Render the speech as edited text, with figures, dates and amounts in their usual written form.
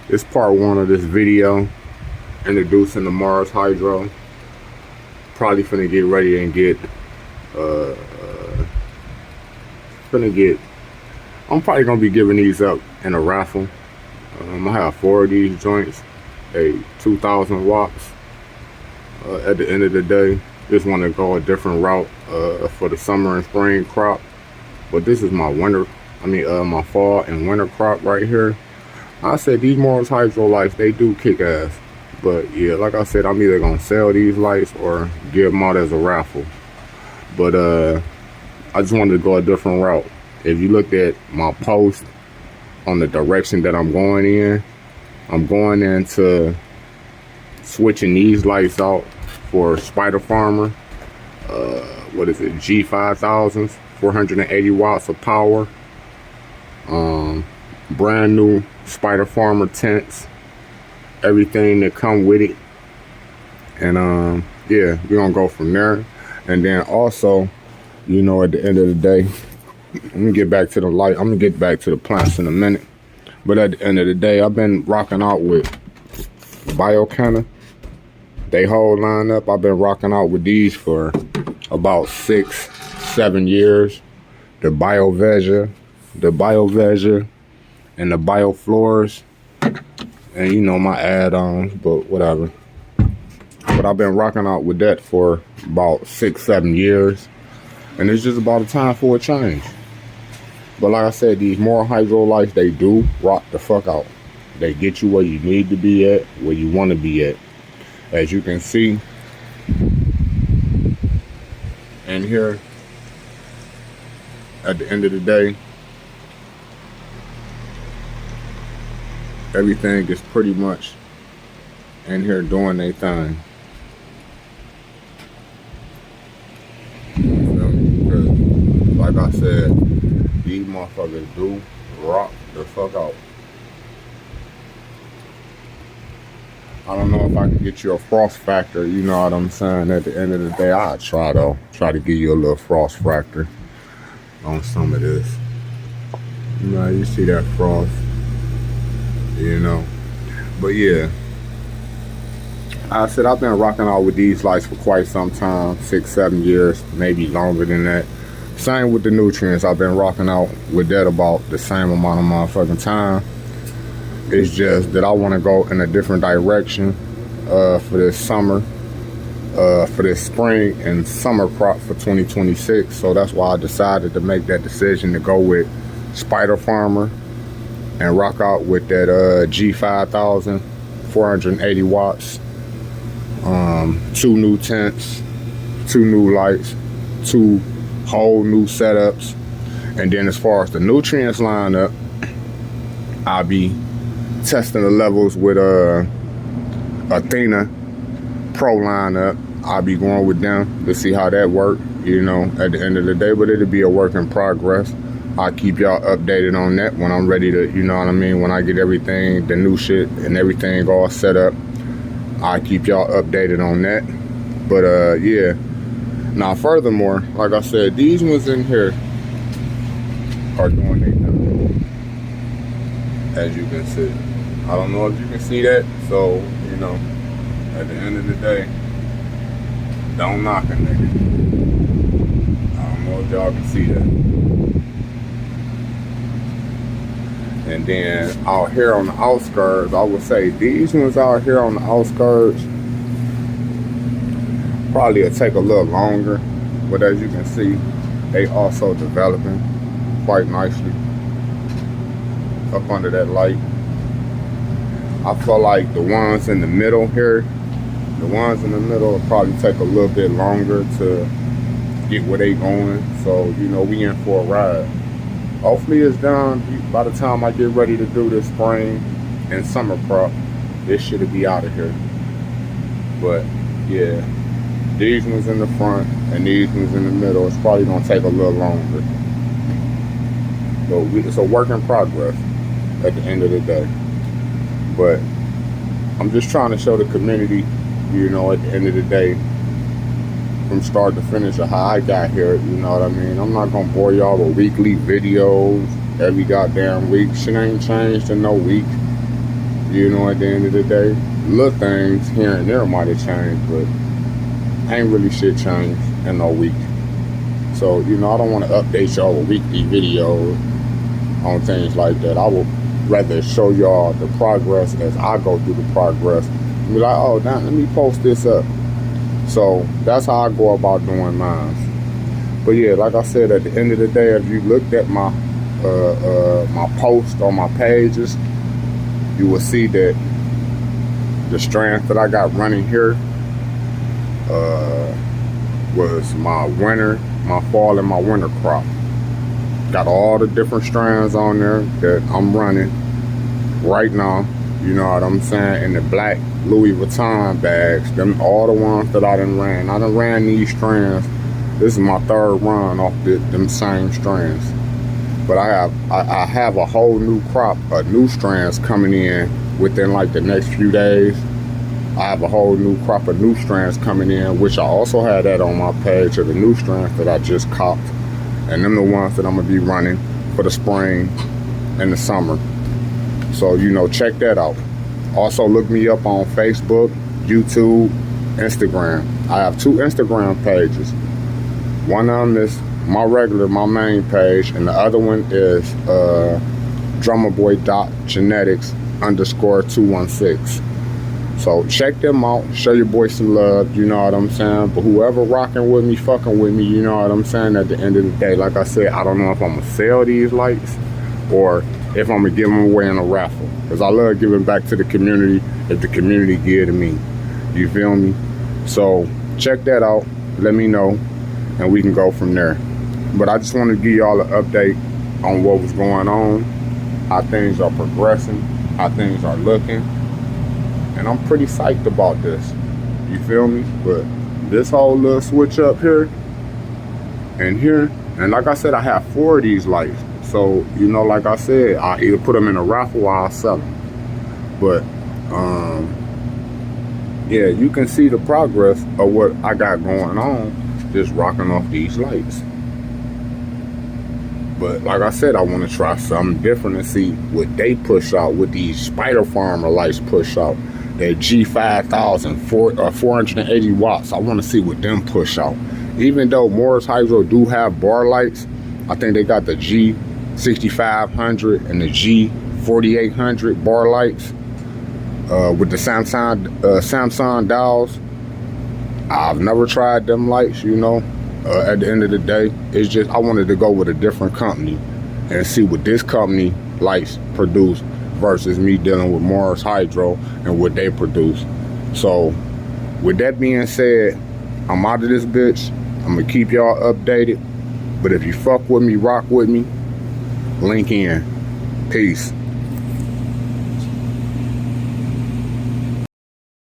It's part one of this video introducing the Mars Hydro. Probably finna get ready and get uh finna get I'm probably gonna be giving these up in a raffle. I have 4 of these joints, a 2,000 watts. At the end of the day, just want to go a different route for the summer and spring crop. But this is my my fall and winter crop right here. I said these Mars Hydro lights, they do kick ass. But yeah, like I said, I'm either gonna sell these lights or give them out as a raffle. But I just wanted to go a different route. If you look at my post on the direction that I'm going into switching these lights out for Spider Farmer. What is it? G5000s, 480 watts of power. Brand new Spider Farmer tents, everything that come with it. And yeah, we're gonna go from there. And then also, you know, at the end of the day, I'm gonna get back to the light. I'm gonna get back to the plants in a minute. But at the end of the day, I've been rocking out with Biocanna. They whole lineup. I've been rocking out with these for about 6-7 years. The BioVeja, and the BioFloors, and you know my add-ons, but whatever. But I've been rocking out with that for about 6-7 years, and it's just about a time for a change. But like I said, these Mars Hydro lights, they do rock the fuck out. They get you where you need to be at, where you want to be at. As you can see, and here, at the end of the day, everything is pretty much in here doing their thing. Because, like I said, these motherfuckers do rock the fuck out. I don't know if I can get you a frost factor, you know what I'm saying? At the end of the day, I'll try though. Try to give you a little frost factor on some of this. You know, you see that frost, you know. But yeah, I said I've been rocking out with these lights for quite some time, 6-7 years, maybe longer than that. Same with the nutrients. I've been rocking out with that about the same amount of motherfucking time. It's just that I want to go in a different direction for this summer, for this spring and summer crop for 2026. So that's why I decided to make that decision to go with Spider Farmer and rock out with that G5000, 480 watts, 2 new tents, 2 new lights, 2 whole new setups. And then as far as the nutrients lineup, I'll be testing the levels with Athena Pro lineup. I'll be going with them to see how that works, you know, at the end of the day. But it'll be a work in progress. I'll keep y'all updated on that when I'm ready to, you know what I mean, when I get everything, the new shit and everything all set up. I'll keep y'all updated on that. But yeah. Now furthermore, like I said, these ones in here are doing their thing, as you can see. I don't know if you can see that, so, you know, at the end of the day, don't knock a nigga. I don't know if y'all can see that. And then out here on the outskirts, I would say these ones out here on the outskirts probably will take a little longer, but as you can see, they also developing quite nicely up under that light. I feel like the ones in the middle here, the ones in the middle will probably take a little bit longer to get where they going. So, you know, we in for a ride. Hopefully it's done by the time I get ready to do this spring and summer crop. This should be out of here. But yeah, these ones in the front and these ones in the middle, it's probably gonna take a little longer. So it's a work in progress at the end of the day. But I'm just trying to show the community, you know, at the end of the day, from start to finish of how I got here, you know what I mean? I'm not gonna bore y'all with weekly videos every goddamn week. Shit ain't changed in no week. You know, at the end of the day, little things here and there might have changed, but ain't really shit changed in a week. So, you know, I don't want to update y'all with weekly videos on things like that. I would rather show y'all the progress as I go through the progress. Be like, oh, now let me post this up. So that's how I go about doing mine. But yeah, like I said, at the end of the day, if you looked at my my posts on my pages, you will see that the strands that I got running here was my winter, my fall, and my winter crop. Got all the different strands on there that I'm running right now. You know what I'm saying? In the black Louis Vuitton bags. Them all the ones that I done ran. I done ran these strands. This is my third run off them same strands. But I have a whole new crop of new strands coming in within like the next few days. I have a whole new crop of new strands coming in, which I also had that on my page of the new strands that I just copped. And them the ones that I'm gonna be running for the spring and the summer. So, you know, check that out. Also look me up on Facebook, YouTube, Instagram. I have 2 Instagram pages. One of them is my main page, and the other one is drummerboy.genetics_216. So check them out, show your boy some love, you know what I'm saying? But whoever rocking with me, fucking with me, you know what I'm saying? At the end of the day, like I said, I don't know if I'm gonna sell these lights or if I'm gonna give them away in a raffle. Because I love giving back to the community if the community give to me. You feel me? So check that out, let me know, and we can go from there. But I just want to give y'all an update on what was going on, how things are progressing, how things are looking. And I'm pretty psyched about this. You feel me? But this whole little switch up here and here, and like I said, I have 4 of these lights. So, you know, like I said, I either put them in a raffle or I'll sell them. But, yeah, you can see the progress of what I got going on just rocking off these lights. But like I said, I want to try something different and see what they push out, what these Spider Farmer lights push out. That G5000, 480 watts. I want to see what them push out. Even though Morris Hydro do have bar lights, I think they got the G6500 and the G4800 bar lights with the Samsung dials. I've never tried them lights, you know. At the end of the day, it's just I wanted to go with a different company and see what this company lights produce versus me dealing with Morris Hydro and what they produce. So with that being said, I'm out of this bitch. I'm gonna keep y'all updated. But if you fuck with me, rock with me, link in. Peace.